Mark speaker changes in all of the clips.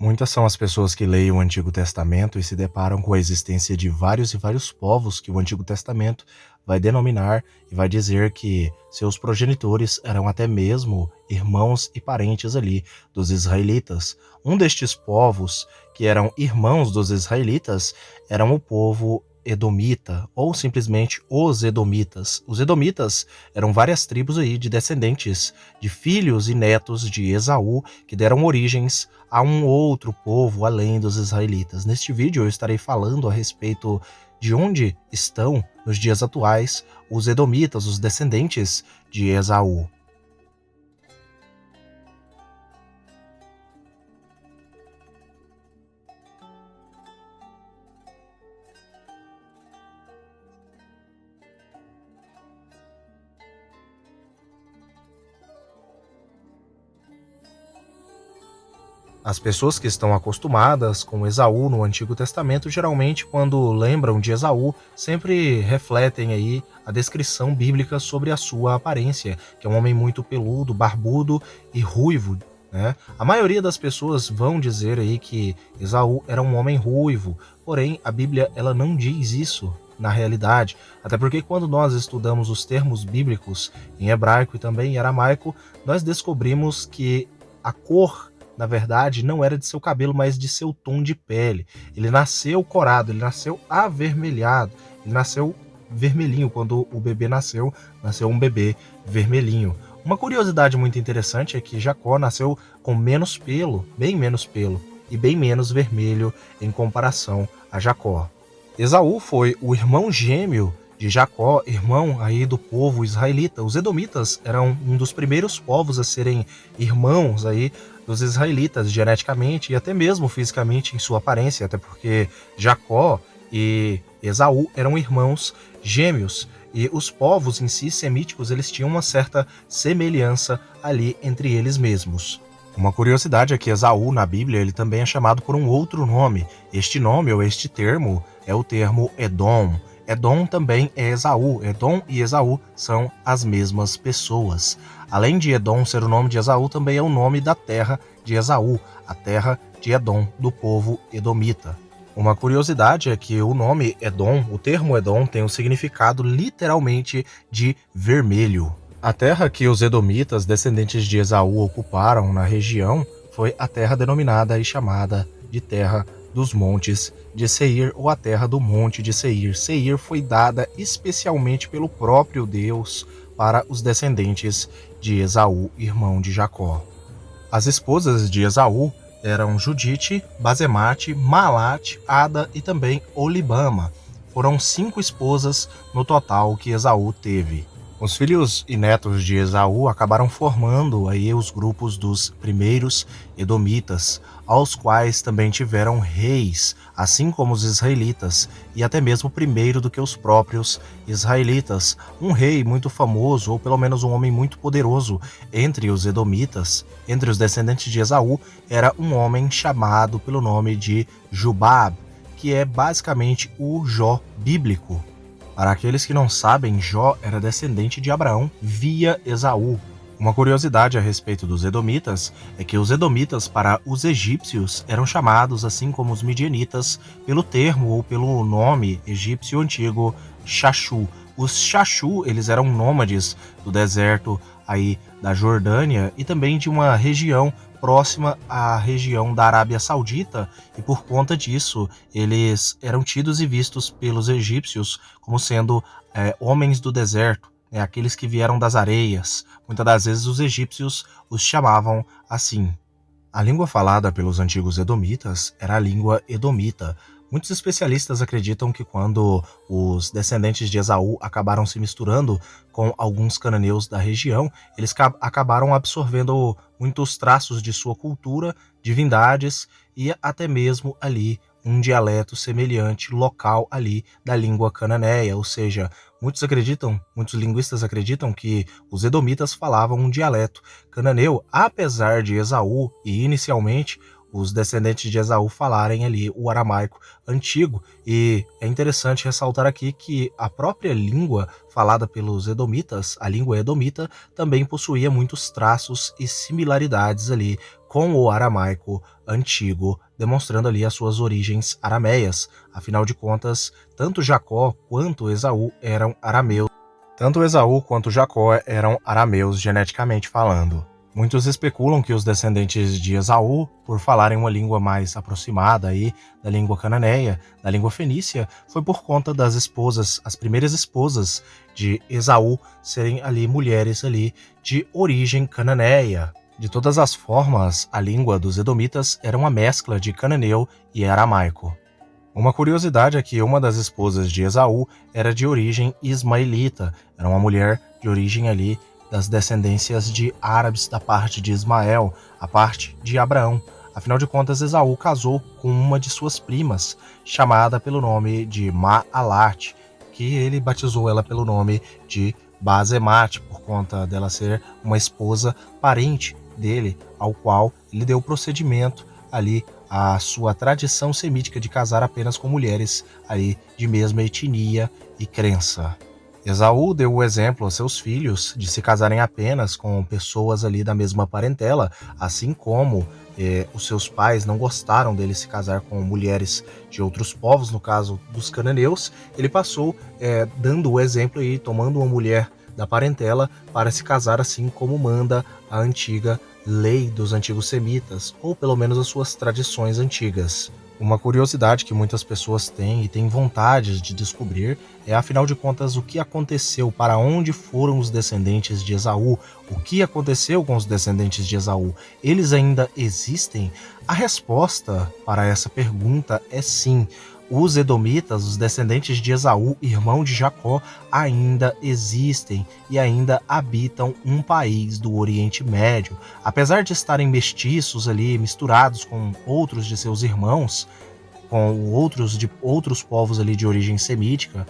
Speaker 1: Muitas são as pessoas que leem o Antigo Testamento e se deparam com a existência de vários e vários povos que o Antigo Testamento vai denominar e vai dizer que seus progenitores eram até mesmo irmãos e parentes ali dos israelitas. Um destes povos, que eram irmãos dos israelitas, eram o povo Edomita, ou simplesmente os Edomitas. Os Edomitas eram várias tribos aí de descendentes de filhos e netos de Esaú que deram origens a um outro povo além dos israelitas. Neste vídeo eu estarei falando a respeito de onde estão, nos dias atuais, os Edomitas, os descendentes de Esaú. As pessoas que estão acostumadas com Esaú no Antigo Testamento, geralmente quando lembram de Esaú, sempre refletem aí a descrição bíblica sobre a sua aparência, que é um homem muito peludo, barbudo e ruivo, né? A maioria das pessoas vão dizer aí que Esaú era um homem ruivo, porém a Bíblia ela não diz isso na realidade, até porque quando nós estudamos os termos bíblicos em hebraico e também em aramaico, nós descobrimos que a cor na verdade, não era de seu cabelo, mas de seu tom de pele. Ele nasceu corado, ele nasceu avermelhado, ele nasceu vermelhinho. Quando o bebê nasceu um bebê vermelhinho. Uma curiosidade muito interessante é que Jacó nasceu com menos pelo, bem menos pelo, e bem menos vermelho em comparação a Jacó. Esaú foi o irmão gêmeo de Jacó, irmão aí do povo israelita. Os edomitas eram um dos primeiros povos a serem irmãos aí dos israelitas, geneticamente e até mesmo fisicamente em sua aparência, até porque Jacó e Esaú eram irmãos gêmeos, e os povos em si semíticos eles tinham uma certa semelhança ali entre eles mesmos. Uma curiosidade é que Esaú na Bíblia ele também é chamado por um outro nome. Este nome ou este termo é o termo Edom. Edom também é Esaú. Edom e Esaú são as mesmas pessoas. Além de Edom ser o nome de Esaú, também é o nome da terra de Esaú, a terra de Edom, do povo edomita. Uma curiosidade é que o nome Edom, o termo Edom, tem o significado literalmente de vermelho. A terra que os edomitas, descendentes de Esaú, ocuparam na região foi a terra denominada e chamada de Terra dos Montes de Seir, ou a terra do Monte de Seir. Seir foi dada especialmente pelo próprio Deus para os descendentes de Esaú, irmão de Jacó. As esposas de Esaú eram Judite, Basemate, Malate, Ada e também Olibama. Foram 5 esposas no total que Esaú teve. Os filhos e netos de Esaú acabaram formando aí os grupos dos primeiros edomitas, aos quais também tiveram reis, assim como os israelitas, e até mesmo primeiro do que os próprios israelitas. Um rei muito famoso, ou pelo menos um homem muito poderoso entre os edomitas, entre os descendentes de Esaú, era um homem chamado pelo nome de Jubab, que é basicamente o Jó bíblico. Para aqueles que não sabem, Jó era descendente de Abraão via Esaú. Uma curiosidade a respeito dos edomitas é que os edomitas para os egípcios eram chamados, assim como os midianitas, pelo termo ou pelo nome egípcio antigo Xaxu. Os Xaxu, eles eram nômades do deserto aí da Jordânia e também de uma região próxima à região da Arábia Saudita, e por conta disso eles eram tidos e vistos pelos egípcios como sendo homens do deserto, aqueles que vieram das areias. Muitas das vezes os egípcios os chamavam assim. A língua falada pelos antigos edomitas era a língua edomita. Muitos especialistas acreditam que quando os descendentes de Esaú acabaram se misturando com alguns cananeus da região, eles acabaram absorvendo muitos traços de sua cultura, divindades e até mesmo ali um dialeto semelhante local ali da língua cananeia, ou seja, muitos linguistas acreditam que os edomitas falavam um dialeto cananeu, apesar de Esaú e inicialmente os descendentes de Esaú falarem ali o aramaico antigo. E é interessante ressaltar aqui que a própria língua falada pelos edomitas, a língua edomita, também possuía muitos traços e similaridades ali com o aramaico antigo, demonstrando ali as suas origens arameias. Afinal de contas, tanto Jacó quanto Esaú eram arameus. Tanto Esaú quanto Jacó eram arameus geneticamente falando. Muitos especulam que os descendentes de Esaú, por falarem uma língua mais aproximada aí da língua cananeia, da língua fenícia, foi por conta das esposas, as primeiras esposas de Esaú serem ali mulheres ali de origem cananeia. De todas as formas, a língua dos edomitas era uma mescla de cananeu e aramaico. Uma curiosidade é que uma das esposas de Esaú era de origem ismaelita, era uma mulher de origem ali das descendências de árabes da parte de Ismael, a parte de Abraão. Afinal de contas, Esaú casou com uma de suas primas, chamada pelo nome de Maalat, que ele batizou ela pelo nome de Basemate, por conta dela ser uma esposa parente dele, ao qual ele deu o procedimento ali, a sua tradição semítica de casar apenas com mulheres ali de mesma etnia e crença. Esaú deu o exemplo a seus filhos de se casarem apenas com pessoas ali da mesma parentela, assim como os seus pais não gostaram dele se casar com mulheres de outros povos, no caso dos cananeus. Ele passou dando o exemplo e tomando uma mulher da parentela para se casar assim como manda a antiga lei dos antigos semitas, ou pelo menos as suas tradições antigas. Uma curiosidade que muitas pessoas têm e têm vontade de descobrir é, afinal de contas, o que aconteceu, para onde foram os descendentes de Esaú, o que aconteceu com os descendentes de Esaú, eles ainda existem? A resposta para essa pergunta é sim. Os edomitas, os descendentes de Esaú, irmão de Jacó, ainda existem e ainda habitam um país do Oriente Médio. Apesar de estarem mestiços ali, misturados com outros de seus irmãos, com outros povos ali de origem semítica,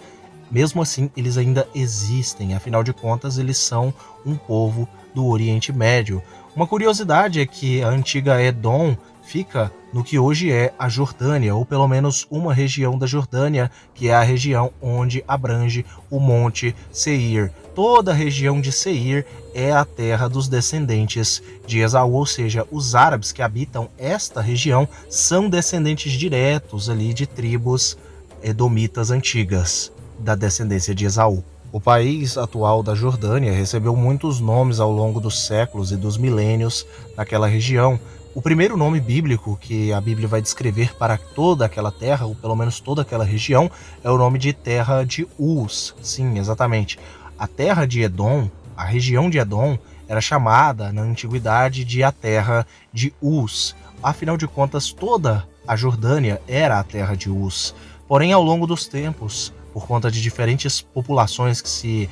Speaker 1: mesmo assim eles ainda existem. Afinal de contas, eles são um povo do Oriente Médio. Uma curiosidade é que a antiga Edom fica no que hoje é a Jordânia, ou pelo menos uma região da Jordânia, que é a região onde abrange o Monte Seir. Toda a região de Seir é a terra dos descendentes de Esaú, ou seja, os árabes que habitam esta região são descendentes diretos ali de tribos edomitas antigas, da descendência de Esaú. O país atual da Jordânia recebeu muitos nomes ao longo dos séculos e dos milênios naquela região. O primeiro nome bíblico que a Bíblia vai descrever para toda aquela terra, ou pelo menos toda aquela região, é o nome de terra de Uz. Sim, exatamente. A terra de Edom, a região de Edom, era chamada na antiguidade de a terra de Uz. Afinal de contas, toda a Jordânia era a terra de Uz. Porém, ao longo dos tempos, por conta de diferentes populações que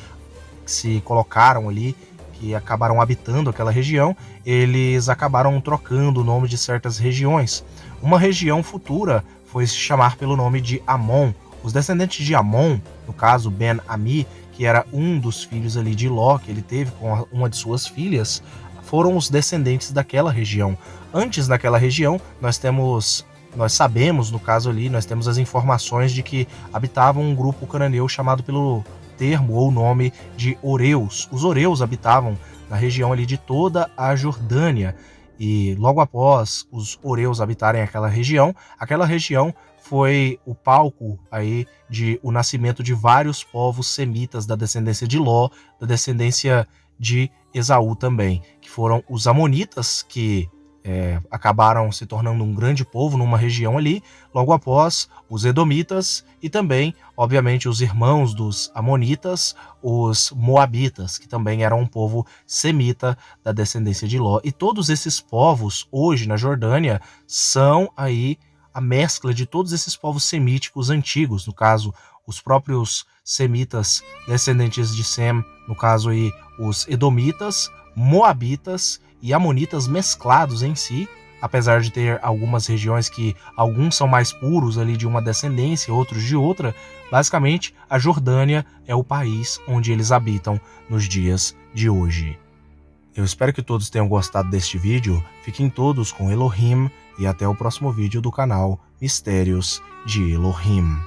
Speaker 1: se colocaram ali, que acabaram habitando aquela região, eles acabaram trocando o nome de certas regiões. Uma região futura foi se chamar pelo nome de Amon. Os descendentes de Amon, no caso Ben-Ami, que era um dos filhos ali de Ló, que ele teve com uma de suas filhas, foram os descendentes daquela região. Antes daquela região, nós sabemos, no caso ali, nós temos as informações de que habitava um grupo cananeu chamado pelo termo ou nome de Oreus. Os Oreus habitavam na região ali de toda a Jordânia, e logo após os Oreus habitarem aquela região foi o palco aí de o nascimento de vários povos semitas da descendência de Ló, da descendência de Esaú também, que foram os amonitas, que acabaram se tornando um grande povo numa região ali, logo após os edomitas e também, obviamente, os irmãos dos amonitas, os moabitas, que também eram um povo semita da descendência de Ló. E todos esses povos, hoje na Jordânia, são aí a mescla de todos esses povos semíticos antigos, no caso, os próprios semitas descendentes de Sem, no caso aí, os edomitas, moabitas e amonitas mesclados em si, apesar de ter algumas regiões que alguns são mais puros ali de uma descendência, outros de outra. Basicamente, a Jordânia é o país onde eles habitam nos dias de hoje. Eu espero que todos tenham gostado deste vídeo, fiquem todos com Elohim e até o próximo vídeo do canal Mistérios de Elohim.